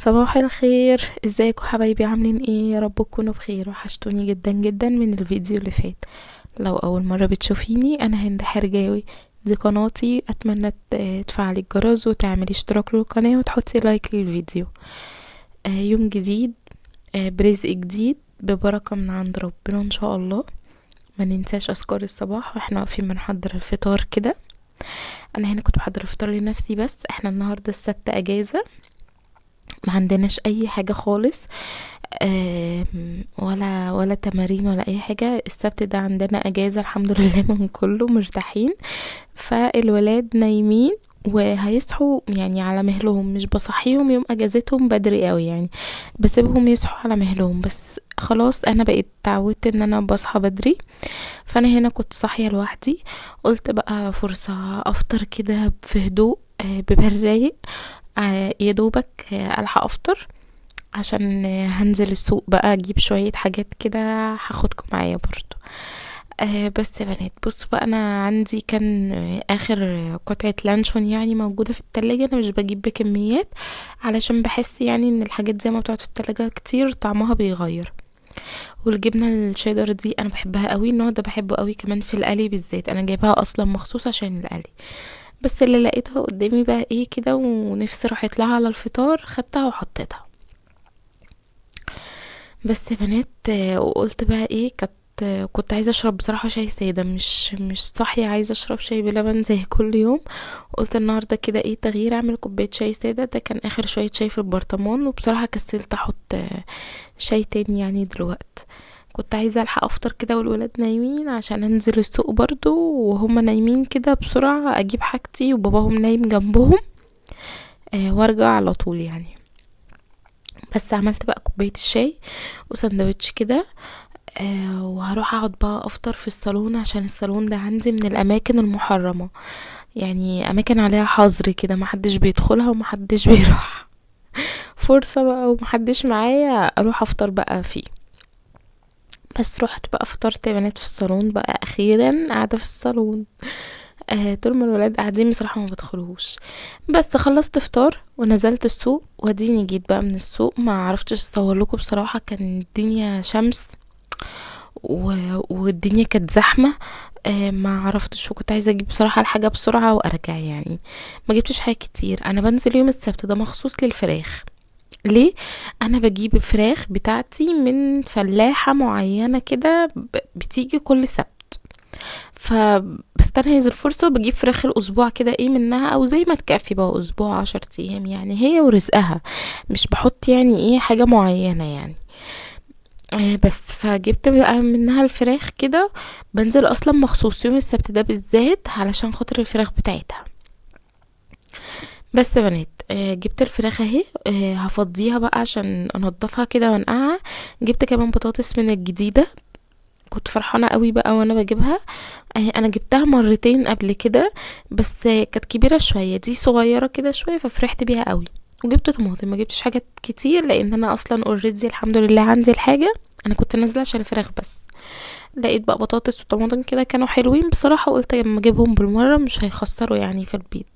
صباح الخير، ازيكم حبايبي؟ عاملين ايه؟ يا رب تكونوا بخير. وحشتوني جدا جدا من الفيديو اللي فات. لو اول مرة بتشوفيني، انا هند حرجاوي. دي قناتي، اتمنى تفعلي الجرس وتعملي اشتراك للقناة وتحطي لايك للفيديو. يوم جديد، برزق جديد، ببركة من عند ربنا ان شاء الله. ما ننساش اذكار الصباح واحنا واقفين بنحضر الفطار كده. انا هنا كنت بحضر الفطار لنفسي، بس احنا النهارده السبت اجازة، ما عندناش اي حاجة خالص. ولا تمارين ولا اي حاجة. السبت ده عندنا اجازة الحمد لله من كله، مرتاحين. فالولاد نايمين وهيصحوا يعني على مهلهم، مش بصحيهم يوم اجازتهم بدري قوي يعني، بسيبهم يصحوا على مهلهم. بس خلاص انا بقيت اتعودت ان انا بصحى بدري. فانا هنا كنت صاحية لوحدي، قلت بقى فرصة افطر كده في هدوء، ببال رايق. يا دوبك الحق افطر عشان هنزل السوق بقى اجيب شوية حاجات كده، هاخدكم معايا برضو. بس يا بنات، بصوا بقى، انا عندي كان اخر قطعة لانشون يعني موجودة في التلاجة. انا مش بجيب بكميات علشان بحس يعني ان الحاجات زي ما بتقعد في التلاجة كتير طعمها بيغير. والجبنة الشيدر دي انا بحبها قوي، النوع ده بحبه قوي كمان في القلي بالذات، انا جايبها اصلا مخصوص عشان القلي. بس اللي لقيتها قدامي بقى ايه كده ونفسي راحت لها على الفطار، خدتها وحطيتها. بس يا بنات، وقلت بقى ايه، كنت عايزه اشرب بصراحه شاي ساده، مش صاحيه عايزه اشرب شاي بلبن زي كل يوم. قلت النهارده كده ايه تغيير، اعمل كوبايه شاي ساده. ده كان اخر شويه شاي في البرطمان، وبصراحه كسلت احط شاي تاني يعني دلوقت. كنت عايزه الحق افطر كده والولاد نايمين عشان انزل السوق برضو، وهم نايمين كده بسرعه اجيب حاجتي وباباهم نايم جنبهم، وارجع على طول يعني. بس عملت بقى كوبايه الشاي وسندوتش كده. وهروح اقعد بقى افطر في الصالون، عشان الصالون ده عندي من الاماكن المحرمة، يعني اماكن عليها حظر كده، محدش بيدخلها ومحدش بيروح. فرصة بقى ومحدش معايا اروح افطر بقى فيه. بس رحت بقى فطرت يا بنات في الصالون بقى، اخيرا قاعدة في الصالون. طول ما الولاد قاعدين بصراحة ما بدخلهوش. بس خلصت فطار ونزلت السوق، واديني جيت بقى من السوق. ما عرفتش اصور لكم بصراحة، كان الدنيا شمس والدنيا كانت زحمة. ما عرفتش، وكنت عايزة اجيب بصراحة الحاجة بسرعة وارجع يعني. ما جبتش حاجة كتير. انا بنزل يوم السبت ده مخصوص للفراخ. ليه؟ انا بجيب الفراخ بتاعتي من فلاحة معينة كده، بتيجي كل سبت. فبستنهز الفرصة وبجيب فراخ الاسبوع كده ايه منها، او زي ما تكفي بقى اسبوع 10 ايام يعني، هي ورزقها. مش بحط يعني ايه حاجة معينة يعني. بس فجبت بقى منها الفراخ كده. بنزل اصلا مخصوص يوم السبت ده بالذات علشان خاطر الفراخ بتاعتها. بس يا بنات، جبت الفراخ اهي. هفضيها بقى عشان انضفها كده وانقعها. جبت كمان بطاطس من الجديدة، كنت فرحانة قوي بقى وانا بجيبها. انا جبتها مرتين قبل كده، بس كانت كبيرة شوية، دي صغيرة كده شوية، ففرحت بيها قوي. وجبت طماطم، ما جبتش حاجات كتير لان انا اصلا اوريدي الحمد لله عندي الحاجة. انا كنت نازله عشان الفراخ بس. لقيت بقى بطاطس وطماطم كده كانوا حلوين بصراحه، قلت لما اجيبهم بالمره مش هيخسروا يعني في البيت.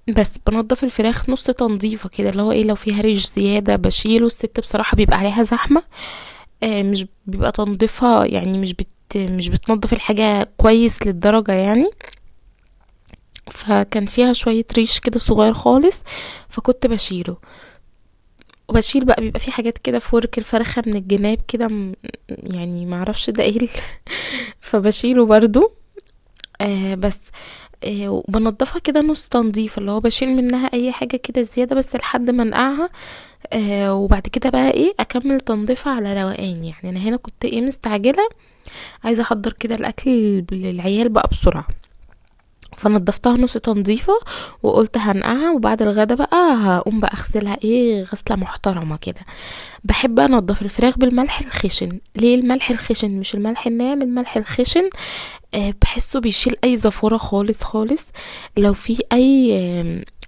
بس بنضف الفراخ نص تنظيفه كده، اللي هو ايه، لو فيها ريش زياده بشيله. الست بصراحه بيبقى عليها زحمه، مش بيبقى تنظيفها يعني، مش بتنظف الحاجه كويس للدرجه يعني. فكان فيها شويه ريش كده صغير خالص، فكنت بشيله. وبشيل بقى، بيبقى في حاجات كده في ورك الفرخة من الجناب كده، يعني معرفش ده ايه فبشيله برضو. بس وبنضفها كده نص تنظيف، اللي هو بشيل منها اي حاجة كده زيادة بس لحد ما انقعها. وبعد كده بقى ايه اكمل تنظيفها على روقان يعني. انا هنا كنت ايه مستعجلة، عايزة احضر كده الاكل للعيال بقى بسرعة. فنضفتها نص تنظيفة وقلت هنقعها، وبعد الغدا بقى هقوم بقى اغسلها ايه غسلة محترمة كده. بحب انضف الفراخ بالملح الخشن. ليه الملح الخشن مش الملح الناعم؟ الملح الخشن بحسه بيشيل اي زفورة خالص خالص. لو في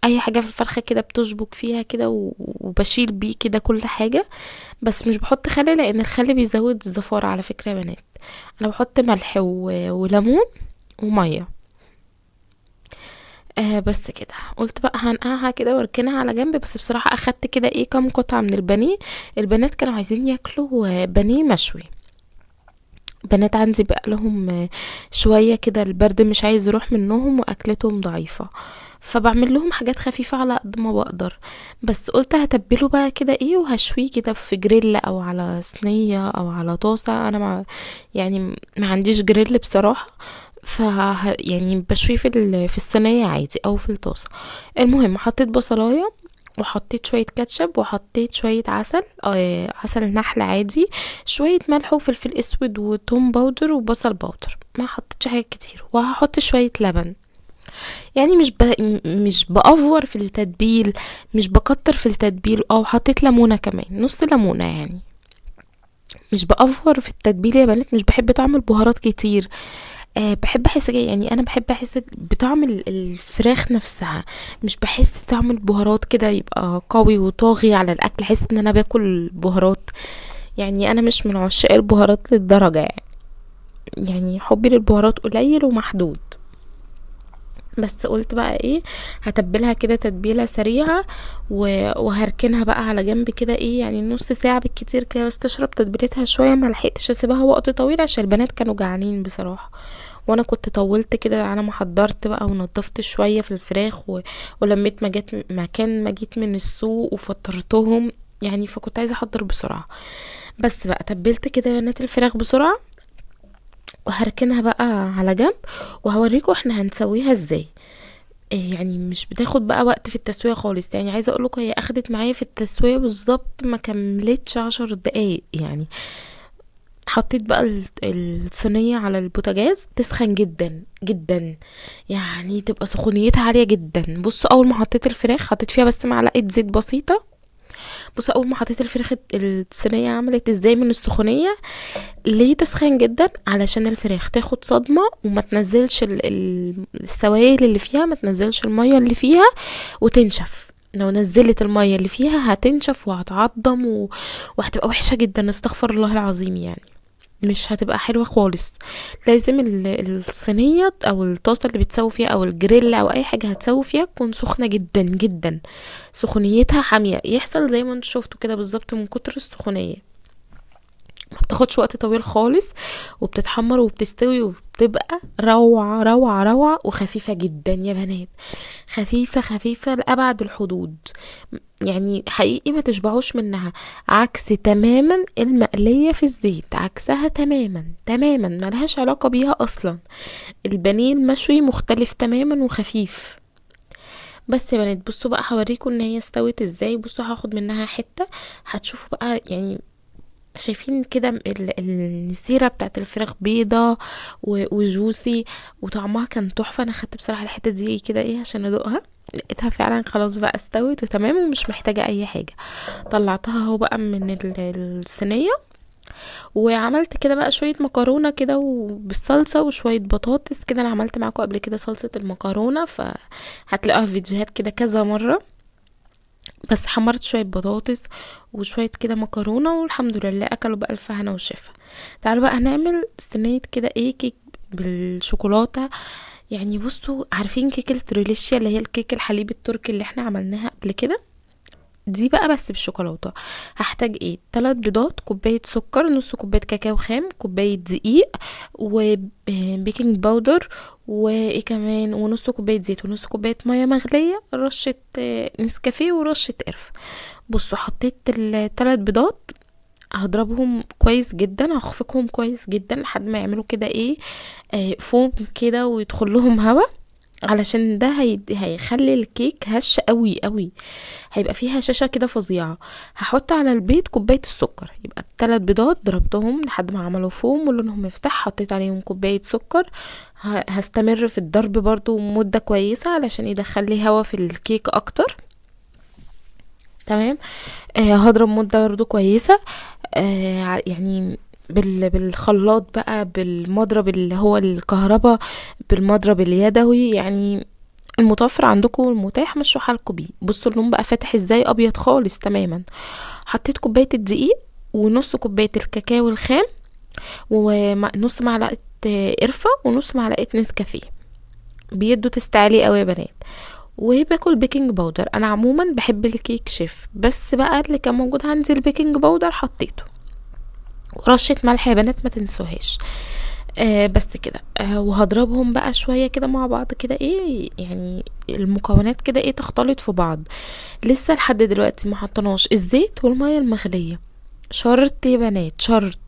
اي حاجة في الفرخة كده بتشبك فيها كده، وبشيل بيه كده كل حاجة. بس مش بحط خل، لان الخل بيزود الزفارة على فكرة يا بنات. انا بحط ملح وليمون ومية. بس كده قلت بقى هنقعها كده واركنها على جنب. بس بصراحة اخدت كده ايه كام قطعة من البانيه. البنات كانوا عايزين ياكلوا بانيه مشوي. بنات عندي بقى لهم شوية كده البرد مش عايز يروح منهم واكلتهم ضعيفة، فبعمل لهم حاجات خفيفة على قد ما بقدر. بس قلت هتبله بقى كده ايه وهشويه كده في جريل او على صينية او على طاسة. انا يعني ما عنديش جريل بصراحة، ف يعني بشويه في الصينية عادي او في الطاسة. المهم حطيت بصلاية وحطيت شوية كاتشب وحطيت شوية عسل، عسل نحل عادي، شوية ملح وفلفل اسود وتوم باودر وبصل باودر، ما حطيتش حاجات كتير. وهحط شوية لبن. يعني مش بأفور في التتبيل، مش بكتر في التتبيل. او حطيت ليمونة كمان، نص ليمونة يعني. مش بأفور في التتبيل يا بنات، مش بحب طعم البهارات كتير. بحب احس يعني انا بحب احس بطعم الفراخ نفسها. مش بحس طعم البهارات كده يبقى قوي وطاغي على الاكل، احس ان انا باكل بهارات. يعني انا مش من عشاق البهارات للدرجة يعني حبي للبهارات قليل ومحدود. بس قلت بقى ايه، هتبلها كده تتبيله سريعه وهركنها بقى على جنب كده ايه يعني نص ساعه بالكتير كده بس تشرب تتبيلتها شويه. ما لحقتش اسيبها وقت طويل عشان البنات كانوا جعانين بصراحه، وانا كنت طولت كده على ما حضرت بقى ونضفت شويه في الفراخ ولميت ما جيت من السوق وفطرتهم يعني، فكنت عايزه احضر بسرعه. بس بقى تبلت كده بنات الفراخ بسرعه وهركنها بقى على جنب، وهوريكم احنا هنسويها ازاي. يعني مش بتاخد بقى وقت في التسوية خالص. يعني عايزة اقولك هي اخدت معايا في التسوية بالظبط ما كملتش 10 دقايق يعني. حطيت بقى الصينية على البوتاجاز تسخن جدا جدا، يعني تبقى سخونيتها عالية جدا. بص اول ما حطيت الفراخ حطيت فيها بس معلقة زيت بسيطة. بص اول ما حطيت الفراخ الصينية عملت ازاي من السخونية. ليه تسخن جدا؟ علشان الفراخ تاخد صدمة وما تنزلش السوائل اللي فيها، ما تنزلش المية اللي فيها وتنشف. لو نزلت المية اللي فيها هتنشف وهتعضم وهتبقى وحشة جدا، استغفر الله العظيم يعني. مش هتبقى حلوة خالص. لازم الصينية او الطاسة اللي بتسوي فيها او الجريل او اي حاجة هتسوي فيها تكون سخنة جدا جدا، سخونيتها حامية. يحصل زي ما انتوا شفتوا كده بالظبط من كتر السخونية. ما بتاخدش وقت طويل خالص وبتتحمر وبتستوي وبتبقى روعة روعة روعة وخفيفة جدا يا بنات. خفيفة خفيفة لأبعد الحدود. يعني حقيقي ما تشبعوش منها. عكس تماما المقلية في الزيت، عكسها تماما تماما، ملهاش علاقة بيها أصلا. البانيه المشوي مختلف تماما وخفيف. بس يا بنات بصوا بقى هوريكم ان هي استوت ازاي. بصوا هاخد منها حتة هتشوفوا بقى يعني. شايفين كده النسيرة بتاعت الفراخ بيضة وجوسي وطعمها كان تحفة. انا خدت بصراحة الحتة دي كده ايه عشان ادوقها، لقيتها فعلا خلاص بقى استوت وتمام ومش محتاجة اي حاجة. طلعتها اهو بقى من الصينية. وعملت كده بقى شوية مكرونة كده وبالصلصة وشوية بطاطس كده. انا عملت معاكم قبل كده صلصة المكرونة فهتلاقوها في فيديوهات كده كذا مرة. بس حمرت شوية بطاطس وشوية كده مكرونة والحمد لله اكلوا بألف هنا وشفا. تعالوا بقى هنعمل صينية كده ايه كيك بالشوكولاتة. يعني بصوا عارفين كيك التريليشيا اللي هي الكيك الحليب التركي اللي احنا عملناها قبل كده؟ دي بقى بس بالشوكولاته. هحتاج ايه 3 بيضات، كوبايه سكر، نص كوبايه كاكاو خام، كوبايه دقيق وبيكنج باودر وايه كمان ونص كوبايه زيت ونص كوبايه ميه مغليه، رشه نسكافيه ورشه قرفه. بصوا حطيت ال3 بيضات، هضربهم كويس جدا، هخفقهم كويس جدا لحد ما يعملوا كده ايه فوم كده ويدخل لهم هوا. علشان ده هيخلي الكيك هش قوي قوي، هيبقى فيها هشاشة كده فظيعة. هحط على البيض كوباية السكر، يبقى 3 بيضات ضربتهم لحد ما عملوا فوم ولونهم يفتح، حطيت عليهم كوباية سكر. هستمر في الضرب برضو مدة كويسة علشان يدخل لي هوا في الكيك اكتر. تمام. هضرب مدة برضو كويسة. يعني بالخلاط بقى، بالمضرب اللي هو الكهرباء، بالمضرب اليدوي يعني. المتوفر عندكم المتاح مشوا حالكم بيه. بصوا اللون بقى فاتح ازاي، ابيض خالص تماما. حطيت كوبايه الدقيق ونص كوبايه الكاكاو الخام ونص معلقه قرفه ونص معلقه نسكافيه. بيدوا تست عالي قوي يا بنات. وباكل بيكنج باودر. انا عموما بحب الكيك شيف، بس بقى اللي كان موجود عندي البيكنج باودر حطيته، ورشة ملح يا بنات ما تنسوهاش. بس كده. وهضربهم بقى شوية كده مع بعض كده ايه، يعني المكونات كده ايه تختلط في بعض. لسه لحد دلوقتي ما حطناش الزيت والمية المغلية. شرط يا بنات، شرط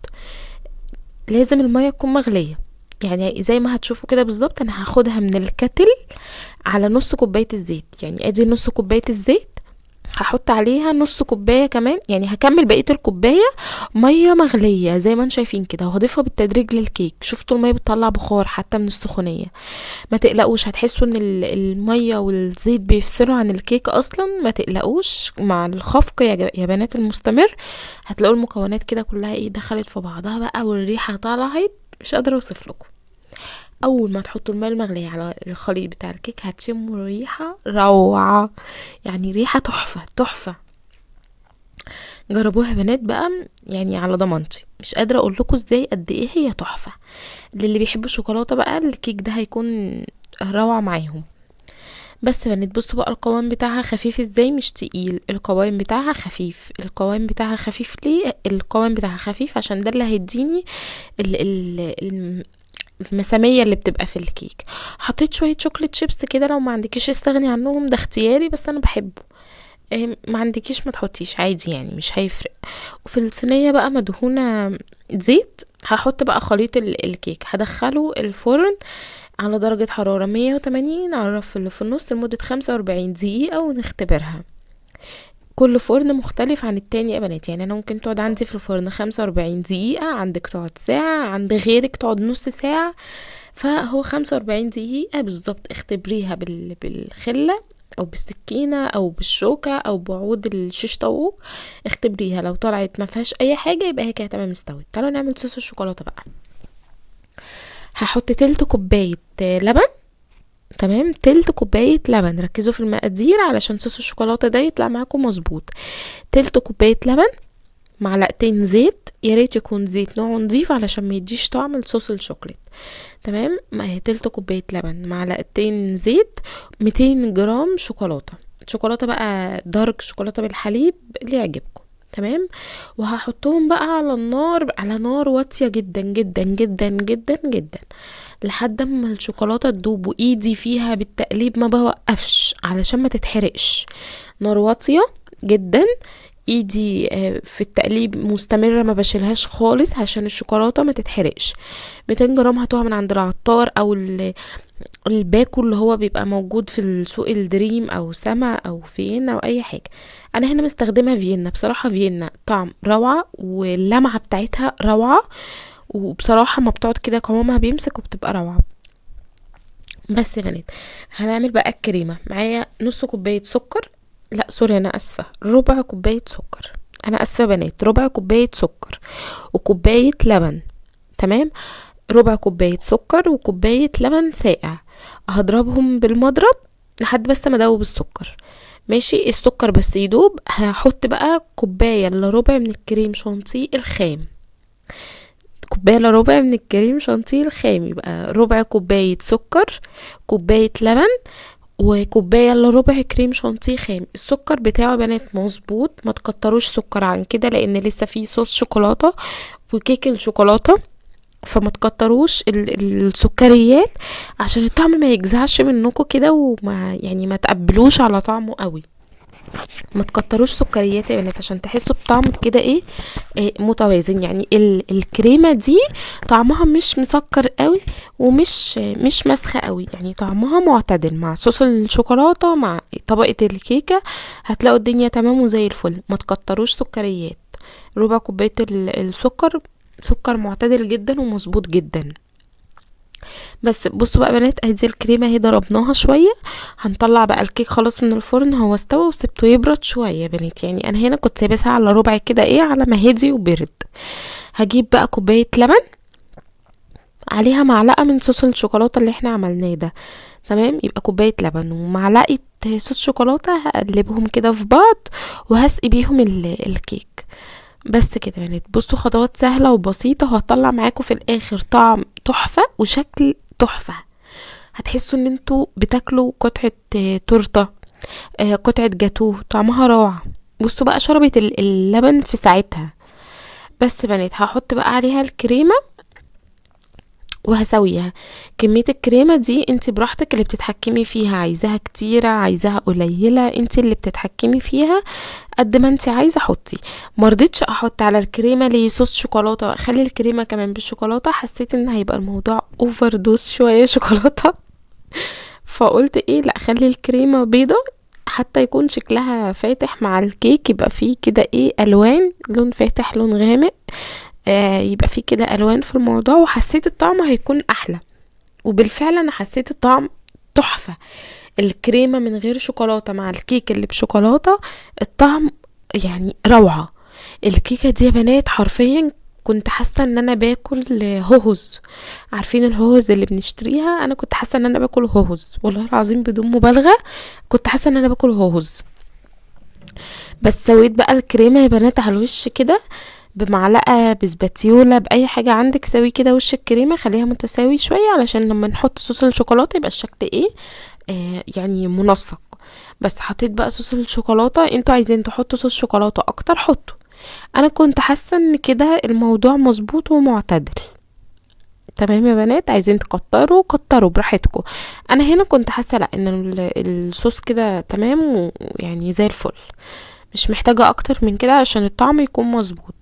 لازم المية تكون مغلية. يعني زي ما هتشوفوا كده بالظبط، انا هاخدها من الكتل على نص كوباية الزيت. يعني ادي نص كوباية الزيت، هحط عليها نص كوباية كمان، يعني هكمل بقية الكوباية مية مغلية زي ما انتم شايفين كده، وهضيفها بالتدريج للكيك. شفتوا المية بتطلع بخار حتى من السخونية. ما تقلقوش، هتحسوا ان المية والزيت بيفصلوا عن الكيك اصلا. ما تقلقوش، مع الخفق يا بنات المستمر هتلاقوا المكونات كده كلها ايه دخلت في بعضها بقى، والريحة طلعت مش قادرة اوصف لكم. اول ما تحطوا الماء المغلي على الخليط بتاع الكيك هتشموا ريحة روعة، يعني ريحة تحفة تحفة. جربوها يا بنات بقى، يعني على ضمانتي، مش قادرة اقول لكم ازاي قد ايه هي تحفة. للي بيحبوا الشوكولاتة بقى الكيك ده هيكون روعة معاهم. بس يا بنات بصوا بقى القوام بتاعها خفيف ازاي، مش تقيل. القوام بتاعها خفيف. القوام بتاعها خفيف ليه؟ القوام بتاعها خفيف عشان ده اللي هيديني المسامية اللي بتبقى في الكيك. حطيت شوية شوكليت شيبس كده، لو ما عندكيش استغني عنهم، ده اختياري بس انا بحبه. ما عندكيش ما تحطيش عادي، يعني مش هيفرق. وفي الصينية بقى مدهونة زيت، هحط بقى خليط الكيك، هدخله الفرن على درجة حرارة 180 على الرف اللي في النص لمدة 45 دقيقة ونختبرها. كل فرن مختلف عن التاني يا بنات، يعني انا ممكن تقعد عندي في الفرن 45 دقيقة، عندك تقعد ساعة، عند غيرك تقعد نص ساعة. فهو 45 دقيقة بالظبط. اختبريها بالخلة او بالسكينة او بالشوكة او بعود الشيش طاووق. اختبريها، لو طلعت ما فيهاش اي حاجة يبقى هي كده تمام استوت. تعالوا نعمل صوص الشوكولاتة بقى. هحط تلت كوباية لبن. تمام، تلت كوباية لبن. ركزوا في المقادير علشان صوص الشوكولاتة ده يطلع معاكم مظبوط. تلت كوباية لبن، معلقتين زيت، يا ريت يكون زيت نوع نضيف علشان ما يديش طعم لصوص الشوكولات. تمام، تلت كوباية لبن، معلقتين زيت، 200 جرام شوكولاتة. شوكولاتة بقى دارك، شوكولاتة بالحليب اللي يعجبكم. تمام، وهحطهم بقى على النار، على نار واطية جدا جدا جدا جدا جدا، لحد ما الشوكولاتة تدوب، وايدي فيها بالتقليب ما بوقفش علشان ما تتحرقش. نار واطية جدا، ايدي في التقليب مستمرة، ما بشيلهاش خالص عشان الشوكولاتة ما تتحرقش. 200 جرام هاتوها من عند العطار او الباكو اللي هو بيبقى موجود في السوق الدريم او سما او فيينا او اي حاجة. انا هنا مستخدمة فيينا. بصراحة فيينا طعم روعة، واللمعة بتاعتها روعة، وبصراحة ما بتقعد كده قوامها بيمسك وبتبقى روعة. بس يا بنات هنعمل بقى الكريمة. معايا نص كوباية سكر، لا سوري انا اسفة، ربع كوباية سكر. انا اسفة يا بنات، ربع كوباية سكر وكوباية لبن. تمام، ربع كوباية سكر وكوباية لبن ساقع. هضربهم بالمضرب لحد بس ما ادوب السكر. ماشي، السكر بس يدوب. هحط بقى كوباية الا ربع من الكريم شانتيه الخام. كوباية الا ربع من الكريم شانتيه الخام، يبقى ربع كوباية سكر، كوباية لبن، وكوبايه الا ربع كريم شانتيه خام. السكر بتاعه بنات مظبوط، ما تكتروش سكر عن كده لان لسه فيه صوص شوكولاته وكيك الشوكولاته، فما تكتروش السكريات عشان الطعم ما يجزعش منكم كده، وما يعني ما تقبلوش على طعمه قوي. ما تكتروش سكريات يا بنات عشان تحسوا بطعم كده ايه, متوازن. يعني الكريمه دي طعمها مش مسكر قوي ومش مسخه قوي، يعني طعمها معتدل مع صوص الشوكولاته مع طبقه الكيكه. هتلاقوا الدنيا تمام وزي الفل. ما تكتروش سكريات. ربع كوبايه السكر، سكر معتدل جدا ومظبوط جدا. بس بصوا بقى بنات، ادي الكريمه اهي ضربناها شويه. هنطلع بقى الكيك خلاص من الفرن، هو استوى وسبته يبرد شويه يا بنات. يعني انا هنا كنت سايباه ساعه الا ربع كده ايه على ما هدي وبرد. هجيب بقى كوبايه لبن عليها معلقه من صوص الشوكولاته اللي احنا عملناه ده. تمام، يبقى كوبايه لبن ومعلقه صوص شوكولاته، هقلبهم كده في بعض وهسقي بيهم الكيك. بس كده يا بنات، بصوا خطوات سهله وبسيطه، وهطلع معاكم في الاخر طعم تحفه وشكل تحفه. هتحسوا ان انتوا بتاكلوا قطعة تورتة، قطعة جاتوه، طعمها روعة. بصوا بقى شربت اللبن في ساعتها. بس بنات هحط بقى عليها الكريمة وهسويها. كمية الكريمة دي انت براحتك اللي بتتحكمي فيها، عايزاها كتيرة عايزاها قليلة، انت اللي بتتحكمي فيها قد ما انت عايزة حطي. مرضتش احط على الكريمة ليه صوص شوكولاتة، خلي الكريمة كمان بالشوكولاتة، حسيت ان هيبقى الموضوع اوفر دوز شوية شوكولاتة. فقلت ايه، لا خلي الكريمة بيضة حتى يكون شكلها فاتح مع الكيك، يبقى فيه كده ايه الوان، لون فاتح لون غامق، يبقى فيه كده الوان في الموضوع، وحسيت الطعم هيكون احلى. وبالفعل انا حسيت الطعم تحفة. الكريمة من غير شوكولاتة مع الكيك اللي بشوكولاتة، الطعم يعني روعة. الكيكة دي يا بنات حرفيا كنت حاسة ان انا باكل هوهوز. عارفين الهوهوز اللي بنشتريها؟ انا كنت حاسة ان انا باكل هوهوز، والله العظيم بدون مبالغة كنت حاسة ان انا باكل هوهوز. بس سويت بقى الكريمة يا بنات على الوش كده بمعلقة بسباتيولا بأي حاجة عندك، سوي كده وش الكريمة، خليها متساوي شوية علشان لما نحط صوص الشوكولاتة يبقى الشكل ايه، يعني منسق. بس حطيت بقى صوص الشوكولاتة، انتوا عايزين تحطوا صوص شوكولاتة اكتر حطوا. انا كنت حاسة ان كده الموضوع مظبوط ومعتدل. تمام يا بنات، عايزين تكتروا كتروا براحتكم. انا هنا كنت حاسة لا ان الصوص كده تمام ويعني زي الفل، مش محتاجة اكتر من كده عشان الطعم يكون مظبوط.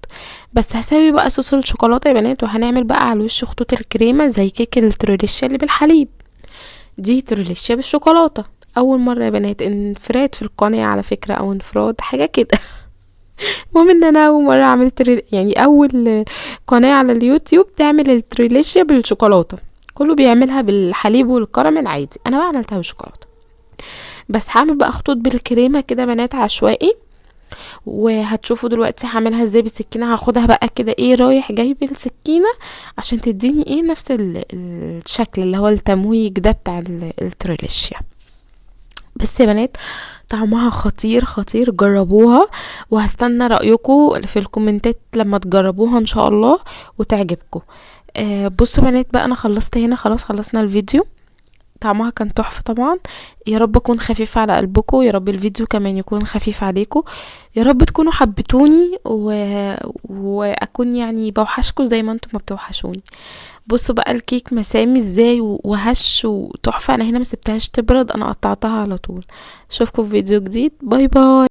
بس هسوي بقى صوص الشوكولاتة يا بنات، وهنعمل بقى على الوش خطوط الكريمة زي كيك التريليشيا اللي بالحليب. دي تريليشيا بالشوكولاتة. اول مرة يا بنات انفراد في القناة على فكرة، او انفراد حاجة كده. المهم ان انا اول مرة اعمل يعني اول قناة على اليوتيوب تعمل التريليشيا بالشوكولاتة. كله بيعملها بالحليب والكراميل عادي، انا بقى عملتها بالشوكولاتة. بس هعمل بقى خطوط بالكريمة كده بنات عشوائي، وهتشوفوا دلوقتي هعملها ازاي بالسكينة. هاخدها بقى كده ايه رايح جاي بالسكينة عشان تديني ايه نفس الشكل اللي هو التمويج ده بتاع التريليشيا. بس يا بنات طعمها خطير خطير، جربوها وهستنى رأيكم في الكومنتات لما تجربوها ان شاء الله وتعجبكم. بصوا بنات بقى انا خلصت هنا خلاص، خلصنا الفيديو. طعمها كان تحفة طبعا. يا رب اكون خفيفة على قلبكم، يا رب الفيديو كمان يكون خفيف عليكم، يا رب تكونوا حبتوني واكون يعني بوحشكم زي ما انتم ما بتوحشوني. بصوا بقى الكيك مسامي ازاي وهش وتحفة. انا هنا مسبتهاش تبرد، انا قطعتها على طول. اشوفكم في فيديو جديد، باي باي.